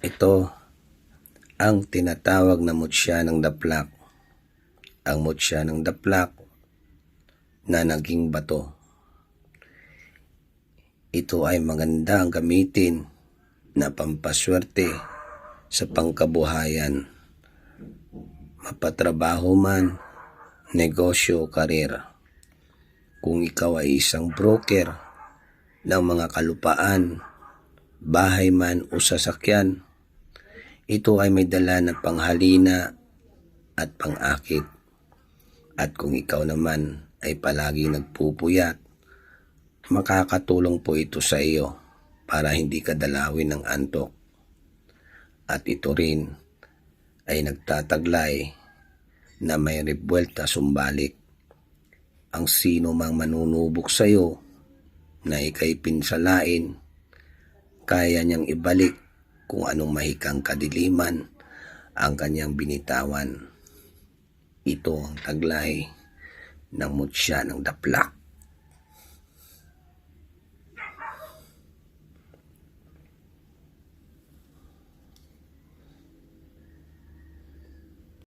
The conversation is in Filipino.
Ito ang tinatawag na mutya ng daplak. Ang mutya ng daplak na naging bato. Ito ay maganda ang gamitin na pampaswerte sa pangkabuhayan. Mapatrabaho man, negosyo, karir. Kung ikaw ay isang broker ng mga kalupaan, bahay man o sasakyan, ito ay may dala na panghalina at pangakit. At kung ikaw naman ay palagi nagpupuyat, makakatulong po ito sa iyo para hindi ka dalawin ng antok. At ito rin ay nagtataglay na may rebuelta sumbalik. Ang sino mang manunubok sa iyo na ika'y pinsalain, kaya niyang ibalik kung anong mahikang kadiliman ang kanyang binitawan. Ito ang taglay ng mutya ng daplak.